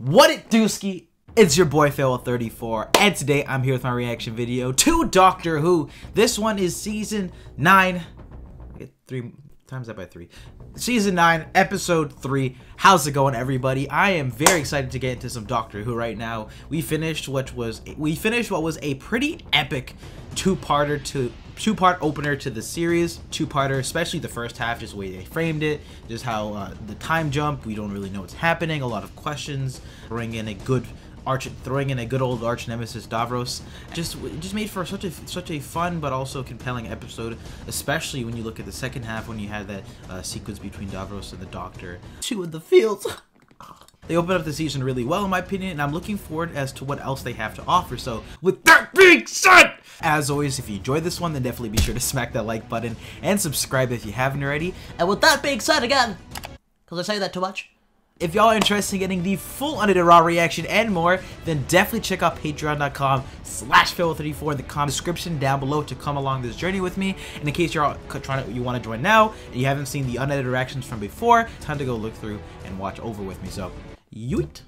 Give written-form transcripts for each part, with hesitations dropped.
What it dooski? It's your boy Farrell34, and today I'm here with my reaction video to Doctor Who. This one is season 9. Get 3 times that by 3. Season 9, episode 3. How's it going, everybody? I am very excited to get into some Doctor Who right now. We finished what was a pretty epic two-part opener to the series. Two-parter, especially the first half, just the way they framed it, just how the time jump, we don't really know what's happening, a lot of questions, throwing in a good old arch nemesis Davros. Just made for such a fun but also compelling episode, especially when you look at the second half when you had that sequence between Davros and the Doctor. Two in the fields. They opened up the season really well, in my opinion, and I'm looking forward as to what else they have to offer. So, with that being said, as always, if you enjoyed this one, then definitely be sure to smack that like button and subscribe if you haven't already. And with that being said, again, because I say that too much, if y'all are interested in getting the full unedited raw reaction and more, then definitely check out patreon.com/Farrell34 in the comment description down below to come along this journey with me. And in case you want to join now and you haven't seen the unedited reactions from before, time to go look through and watch over with me. So, yeet.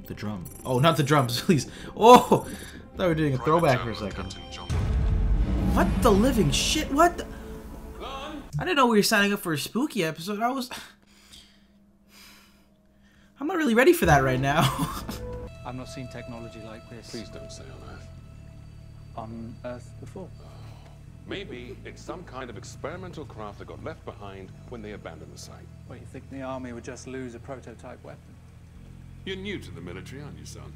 The drum. Oh, not the drums, please. Oh, I thought we were doing a throwback for a second. What the living shit? What the? I didn't know we were signing up for a spooky episode. I'm not really ready for that right now. I've not seen technology like this. Please don't say on Earth. On Earth before. Maybe it's some kind of experimental craft that got left behind when they abandoned the site. Well, you think the army would just lose a prototype weapon? You're new to the military, aren't you, son?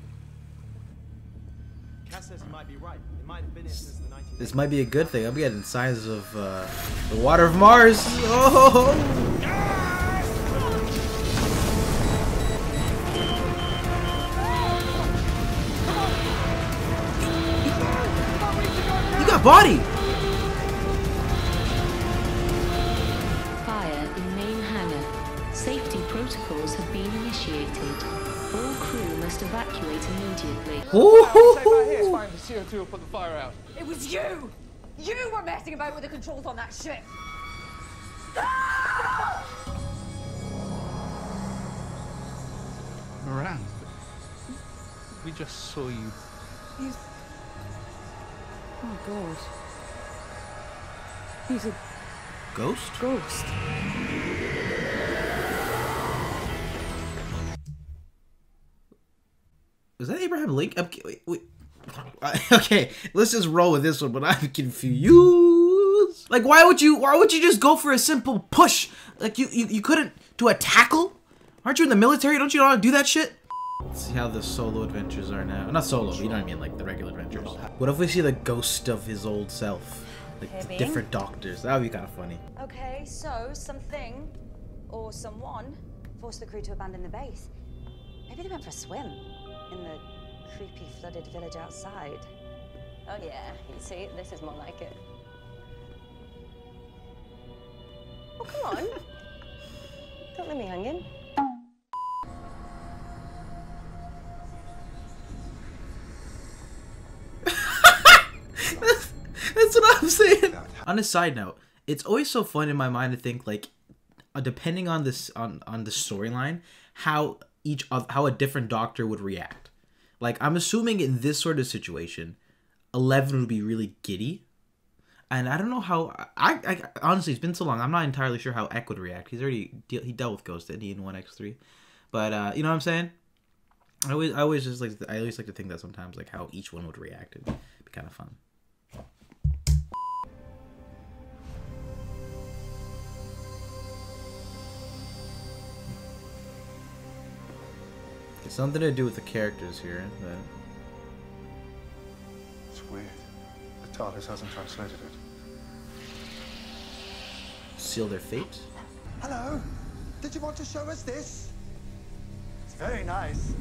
Cass says he might be right. It might have been here since the 1980s. This might be a good thing. I'm getting signs of the water of Mars. Oh! Body! Fire in main hangar. Safety protocols have been initiated. All crew must evacuate immediately. It's fine. The CO2 will put the fire out. It was you! You were messing about with the controls on that ship! Moran, we just saw you. Oh God. He's a ghost? Ghost. Is that Abraham Lincoln? Wait. Okay, let's just roll with this one, but I'm confused. Like, why would you just go for a simple push? Like, you couldn't do a tackle? Aren't you in the military? Don't you know how to do that shit? Let's see how the solo adventures are now. Not solo, you know what I mean, like the regular adventures. What if we see the ghost of his old self? Like the different doctors. That would be kind of funny. Okay, so something or someone forced the crew to abandon the base. Maybe they went for a swim in the creepy flooded village outside. Oh yeah, you see, this is more like it. Oh, come on. Don't let me hanging. That's what I'm saying. On a side note, it's always so fun in my mind to think, like, depending on this on the storyline, how a different doctor would react. Like, I'm assuming in this sort of situation, 11 would be really giddy, and I don't know how. I honestly, it's been so long. I'm not entirely sure how Eck would react. He dealt with Ghost, didn't he, in 1X3? But you know what I'm saying? I always like to think that sometimes, like, how each one would react. It'd be kind of fun. It's something to do with the characters here, but it's weird. The TARDIS hasn't translated it. Seal their fate? Hello? Did you want to show us this? It's very nice.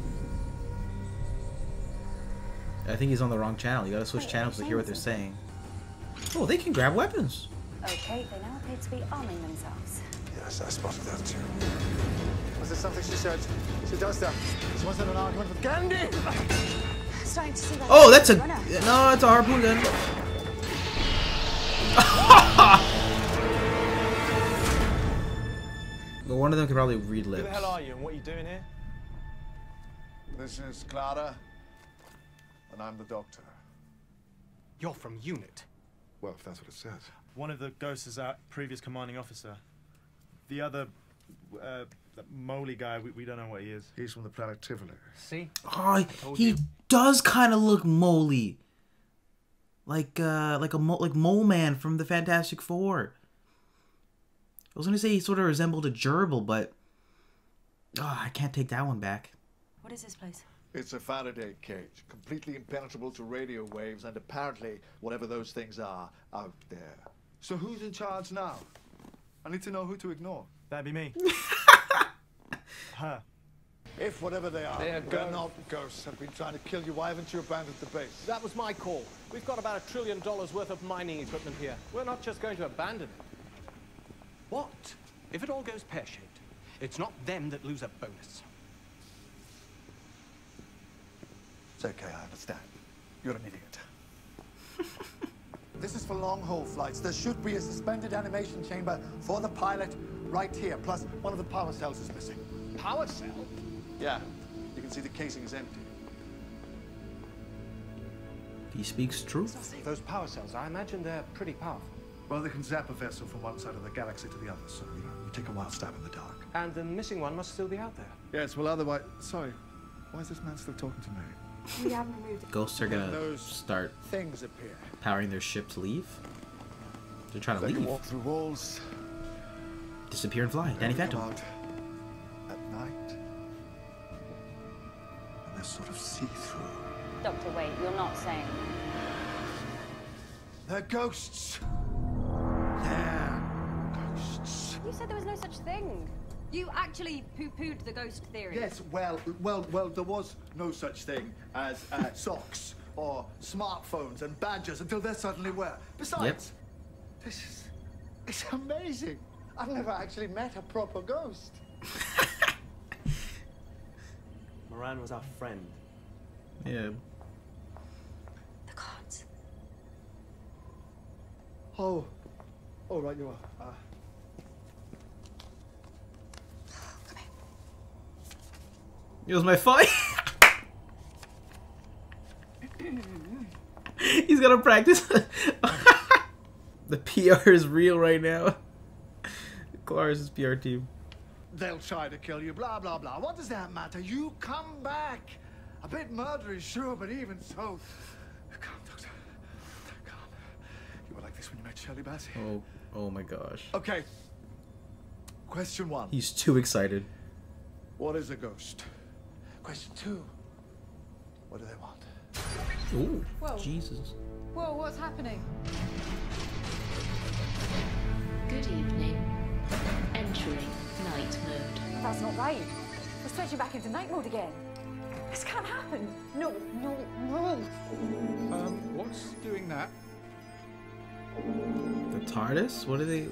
I think he's on the wrong channel. You gotta switch channels to hear what they're saying. Oh, they can grab weapons. Okay, they now appear to be arming themselves. Yes, I spotted that too. Was there something she said? She does that. She wants an argument with Gandhi! Starting to see that. Oh, that's a... No, it's a harpoon gun. But one of them could probably relive. Who the hell are you and what are you doing here? This is Clara, and I'm the doctor. You're from UNIT. Well, if that's what it says. One of the ghosts is our previous commanding officer. The other, that moly guy, we don't know what he is. He's from the planet Tivoli. See? Oh, he does kind of look moly. Like Mole Man from the Fantastic Four. I was gonna say he sort of resembled a gerbil, but I can't take that one back. What is this place? It's a Faraday cage, completely impenetrable to radio waves, and apparently, whatever those things are, out there. So who's in charge now? I need to know who to ignore. That'd be me. Her. If whatever they are, They're they're not ghosts, have been trying to kill you, why haven't you abandoned the base? That was my call. We've got about $1 trillion worth of mining equipment here. We're not just going to abandon it. What? If it all goes pear-shaped, it's not them that lose a bonus. It's okay, I understand. You're an idiot. This is for long-haul flights. There should be a suspended animation chamber for the pilot right here. Plus, one of the power cells is missing. Power cell? Yeah, you can see the casing is empty. He speaks truth. Those power cells, I imagine they're pretty powerful. Well, they can zap a vessel from one side of the galaxy to the other, so, you take a wild stab in the dark. And the missing one must still be out there. Yes, well, otherwise... Sorry, why is this man still talking to me? We haven't removed it. Ghosts are gonna Those start things appear. powering their ship to leave. They're trying to They can leave. walk through walls. Disappear and fly. Danny They come Phantom. out at night. And they're sort of see-through. Doctor, wait, you're not saying. They're ghosts. They're ghosts. You said there was no such thing. You actually poo-pooed the ghost theory. Yes, well, there was no such thing as socks or smartphones and badges until there suddenly were. Besides, it's amazing. I've never actually met a proper ghost. Moran was our friend. Yeah. The gods. Oh, right, you are. It was my fight. He's gonna practice. The PR is real right now. Clara's PR team. They'll try to kill you, blah, blah, blah. What does that matter? You come back. A bit murderous, sure, but even so. Calm, Doctor. Calm. You were like this when you met Shirley Bassey. Oh my gosh. Okay. Question 1. He's too excited. What is a ghost? Question 2. What do they want? Ooh, Whoa. Jesus. Whoa, what's happening? Good evening. Entering night mode. That's not right. We're switching back into night mode again. This can't happen. No. What's doing that? The TARDIS? What are they?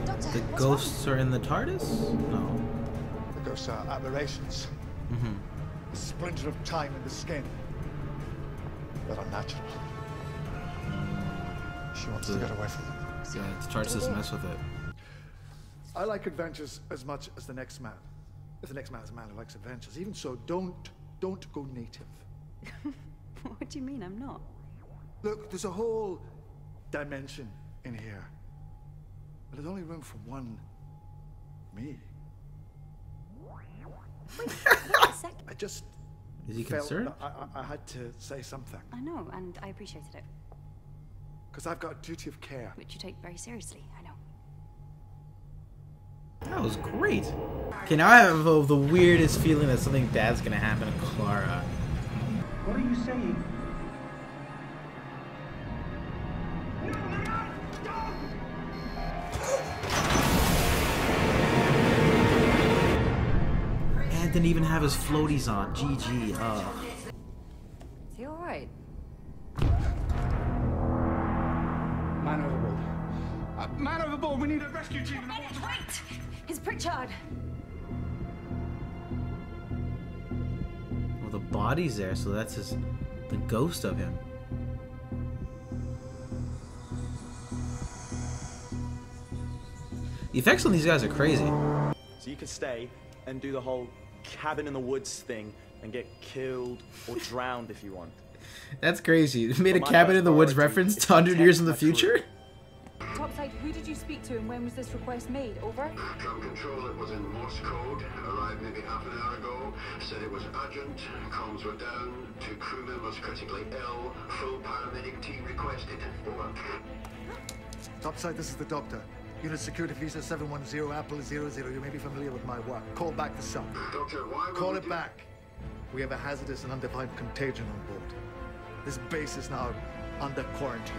Doctor, The what's ghosts are in the TARDIS? No. The ghosts are aberrations. Mm-hmm. A splinter of time in the skin. They're unnatural. She wants to get away from them. Yeah, the TARDIS doesn't mess with it. I like adventures as much as the next man. If the next man is a man who likes adventures. Even so, don't go native. What do you mean I'm not? Look, there's a whole dimension in here. But there's only room for one me. Wait a sec. I just Is he felt concerned? that I had to say something. I know, and I appreciated it. Because I've got a duty of care. Which you take very seriously, I know. That was great. Okay, now I have the weirdest feeling that something bad's gonna happen to Clara. What are you saying? And didn't even have his floaties on. GG. Is he alright? Man overboard. Man overboard, we need a rescue team in the water. Wait! It's Pritchard! Well, the body's there, so that's the ghost of him. The effects on these guys are crazy. So you could stay and do the whole cabin in the woods thing and get killed or drowned if you want. That's crazy. You made a cabin in the woods reference to 100 years in the future? Topside, who did you speak to and when was this request made? Over? Ground control, it was in Morse code. Arrived maybe half an hour ago. Said it was urgent. Comms were down. 2 crew members critically ill. Full paramedic team requested. Over. Topside, this is the doctor. Unit security visa 710 Apple 00. You may be familiar with my work. Call back the sun. Doctor, why would Call it back. We have a hazardous and undefined contagion on board. This base is now under quarantine.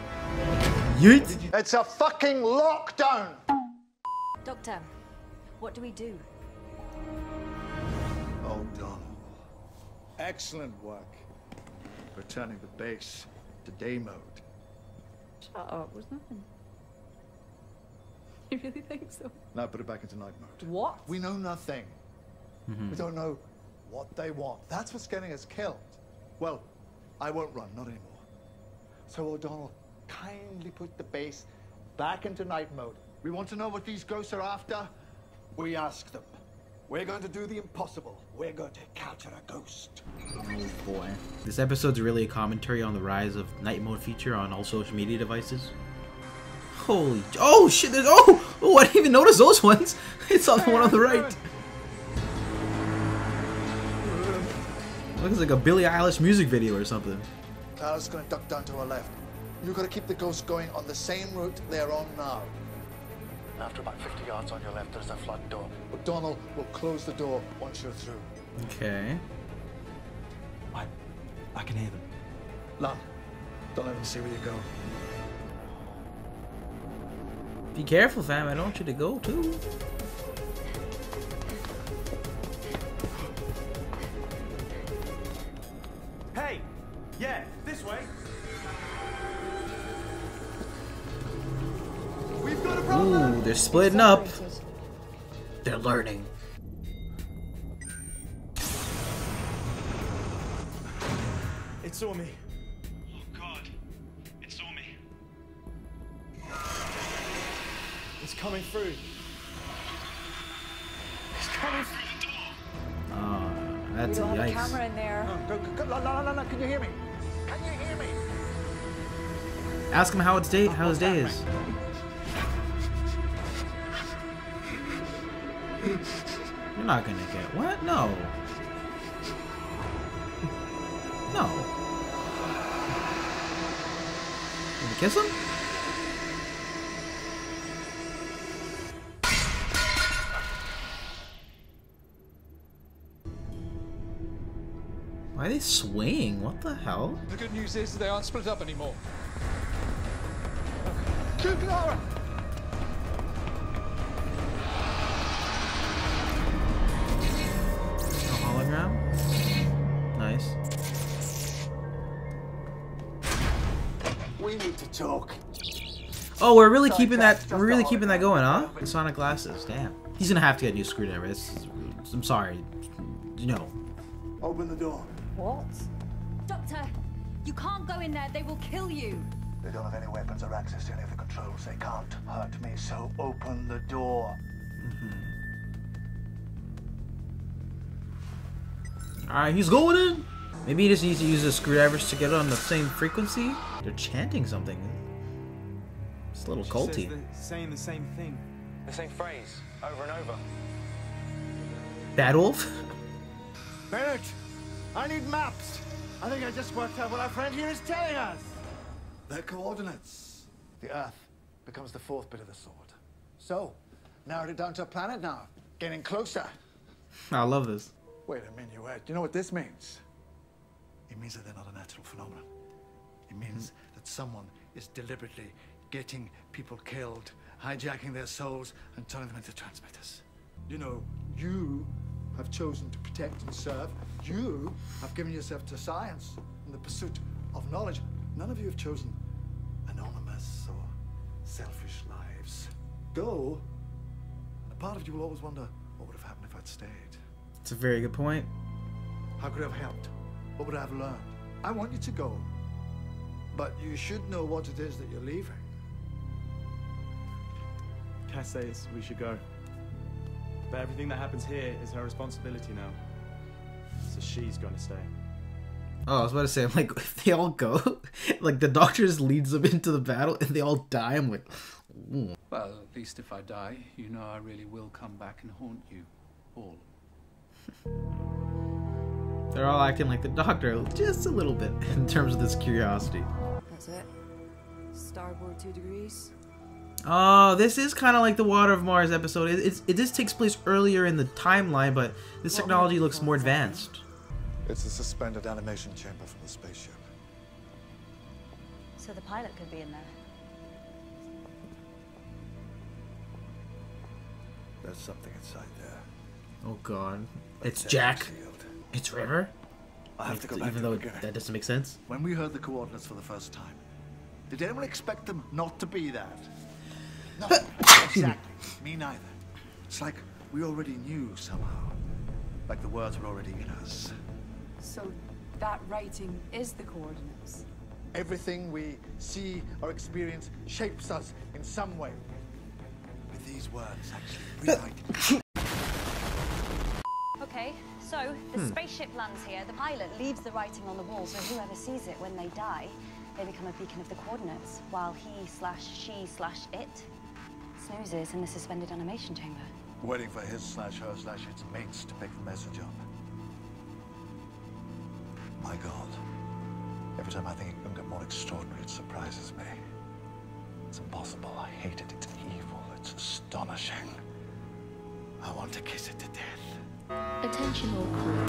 Yeet. It's a fucking lockdown! Doctor, what do we do? O'Donnell. Excellent work. Returning the base to day mode. Shut up, was nothing. You really think so? Now put it back into night mode. What? We know nothing. We don't know what they want. That's what's getting us killed. Well, I won't run, not anymore. So O'Donnell, kindly put the base back into night mode. We want to know what these ghosts are after. We ask them. We're going to do the impossible. We're going to capture a ghost. Oh boy. This episode's really a commentary on the rise of night mode feature on all social media devices. Holy, oh shit, there's, oh, I didn't even notice those ones. It's on the one on the right. Looks like a Billie Eilish music video or something. Carl's going to duck down to our left. You've got to keep the ghosts going on the same route they're on now. After about 50 yards on your left, there's a flood door. O'Donnell will close the door once you're through. Okay. I can hear them. Lon, don't let them see where you go. Be careful, fam. I don't want you to go too. Hey! Yeah, this way! We've got a problem! Ooh, they're splitting up. They're learning. It saw me. Oh God, it saw me. It's coming through. It's coming through the door. Oh, that's We a don't have a yikes. camera in there. No, can you hear me? Can you hear me? Ask him how his day is. You're not gonna get what? No. No. Gonna kiss him? Why are they swaying? What the hell? The good news is they aren't split up anymore. Keep Laura! A hologram? Nice. We need to talk. Oh, we're really keeping that. We're really keeping that going, huh? The sonic glasses. Damn. He's gonna have to get a new screwdriver. I'm sorry. No. Open the door. What? Doctor, you can't go in there. They will kill you. They don't have any weapons or access to any of the controls. They can't hurt me, so open the door. Alright, he's going in. Maybe he just needs to use the screwdrivers to get on the same frequency. They're chanting something. It's a little culty. Saying the same thing. The same phrase, over and over. Bad Wolf? Bennett, I need maps. I think I just worked out what our friend here is telling us. Their coordinates. The Earth becomes the fourth bit of the sword. So, narrowed it down to a planet now. Getting closer. I love this. Wait a minuet. Do you know what this means? It means that they're not a natural phenomenon. It means that someone is deliberately getting people killed, hijacking their souls, and turning them into transmitters. You know, you have chosen to protect and serve. You have given yourself to science in the pursuit of knowledge. None of you have chosen anonymous or selfish lives. Go, and a part of you will always wonder, what would have happened if I'd stayed? It's a very good point. How could I have helped? What would I have learned? I want you to go, but you should know what it is that you're leaving. Cass says we should go. But everything that happens here is her responsibility now. So she's gonna stay. Oh, I was about to say, I'm like, if they all go, like the doctor just leads them into the battle and they all die. I'm like, ooh. Well, at least if I die, you know I really will come back and haunt you all. They're all acting like the doctor just a little bit in terms of this curiosity. That's it. Starboard 2 degrees. Oh, this is kind of like the Water of Mars episode. This takes place earlier in the timeline, but this technology looks more advanced. It's a suspended animation chamber from the spaceship. So the pilot could be in there. There's something inside there. Oh god. It's Jack. It's River. I have to go back even to though the beginning. that doesn't make sense. When we heard the coordinates for the first time, did anyone expect them not to be that? No, exactly. Me neither. It's like we already knew somehow. Like the words were already in us. So that writing is the coordinates. Everything we see or experience shapes us in some way. With these words actually rewrite. Okay, so the spaceship lands here, the pilot leaves the writing on the wall, so whoever sees it when they die, they become a beacon of the coordinates, while he/she/it snoozes in the suspended animation chamber. Waiting for his/her/its mates to pick the message up. My God. Every time I think it can get more extraordinary, it surprises me. It's impossible. I hate it. It's evil. It's astonishing. I want to kiss it to death. Attention all crew.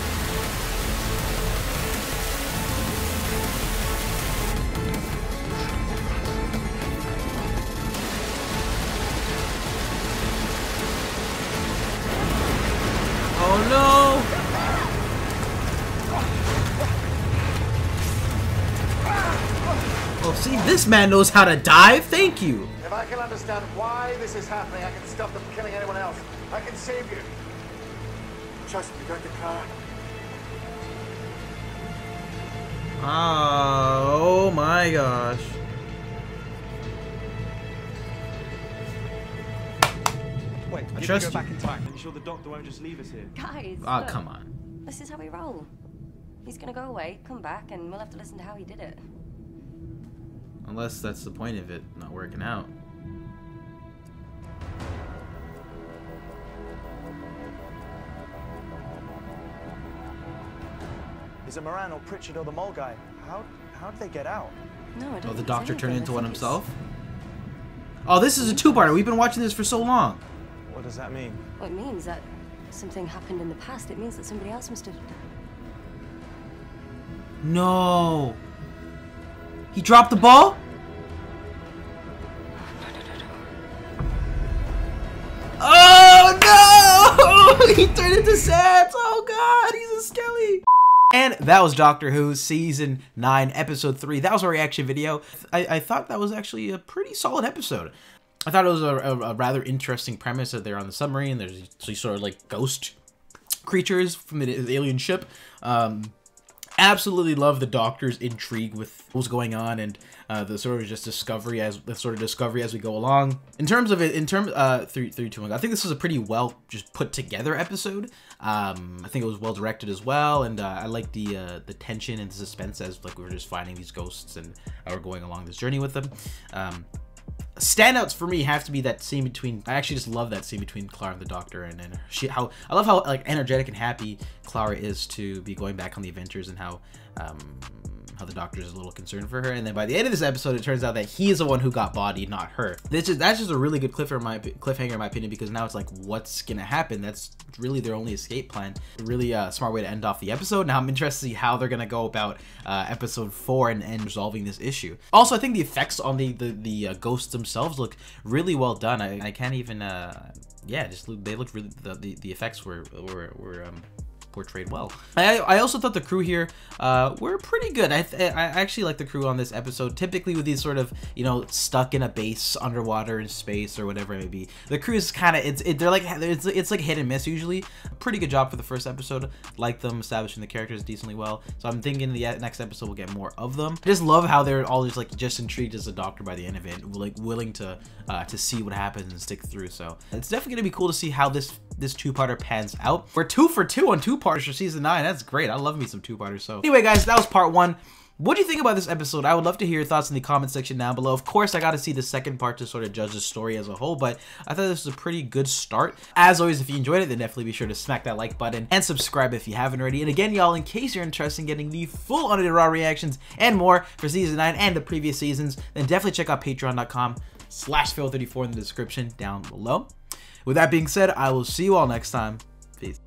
Oh no! Oh, see, this man knows how to dive. Thank you. If I can understand why this is happening, I can stop them killing anyone else. I can save you. Trust me, Dr. Carr. Oh my gosh. Wait, I you trust can go you. back in time. Are you sure the doctor won't just leave us here? Guys, Oh, look, come on. this is how we roll. He's gonna go away, come back, and we'll have to listen to how he did it. Unless that's the point of it not working out. Is it Moran or Pritchard or the mole guy? How did they get out? No, I don't Oh, the think doctor it's turned anything. into I one think himself? Oh, this is a two-parter. We've been watching this for so long. What does that mean? Well, it means that something happened in the past. It means that somebody else must have... No. He dropped the ball? Oh no! He turned into Sans! Oh god, he's a skelly! And that was Doctor Who Season 9, Episode 3. That was our reaction video. I thought that was actually a pretty solid episode. I thought it was a rather interesting premise that they're on the submarine. There's these sort of like ghost creatures from the alien ship. Absolutely love the Doctor's intrigue with what's going on and the sort of just discovery as we go along. In terms of it, 3, 2, 1. I think this was a pretty well just put together episode. I think it was well directed as well, and I like the tension and the suspense as like we were just finding these ghosts and we're going along this journey with them. Standouts for me have to be that scene between. I actually just love that scene between Clara and the Doctor, and I love how like energetic and happy Clara is to be going back on the adventures, and how the Doctor is a little concerned for her. And then by the end of this episode, it turns out that he is the one who got bodied, not her. That's just a really good cliffhanger in my opinion, because now it's like, what's gonna happen? That's really their only escape plan. Really smart way to end off the episode. Now I'm interested to see how they're gonna go about episode 4 and resolving this issue. Also, I think the effects on the ghosts themselves look really well done. I can't even yeah, they look really, the effects were portrayed well. I also thought the crew here were pretty good. I actually like the crew on this episode. Typically with these sort of, you know, stuck in a base underwater in space or whatever it may be, the crew is kind of it's like hit and miss usually. Pretty good job for the first episode. Like them establishing the characters decently well. So I'm thinking the next episode we'll get more of them. I just love how they're all just intrigued as a Doctor by the end of it, like willing to see what happens and stick through. So it's definitely gonna be cool to see how this this two-parter pans out. We're 2 for 2 on two-parters for season 9. That's great. I love me some two-parters. So anyway, guys, that was part 1. What do you think about this episode? I would love to hear your thoughts in the comment section down below. Of course, I got to see the second part to sort of judge the story as a whole, but I thought this was a pretty good start. As always, if you enjoyed it, then definitely be sure to smack that like button and subscribe if you haven't already. And again, y'all, in case you're interested in getting the full unedited raw reactions and more for season 9 and the previous seasons, then definitely check out patreon.com/Phil34 in the description down below. With that being said, I will see you all next time. Peace.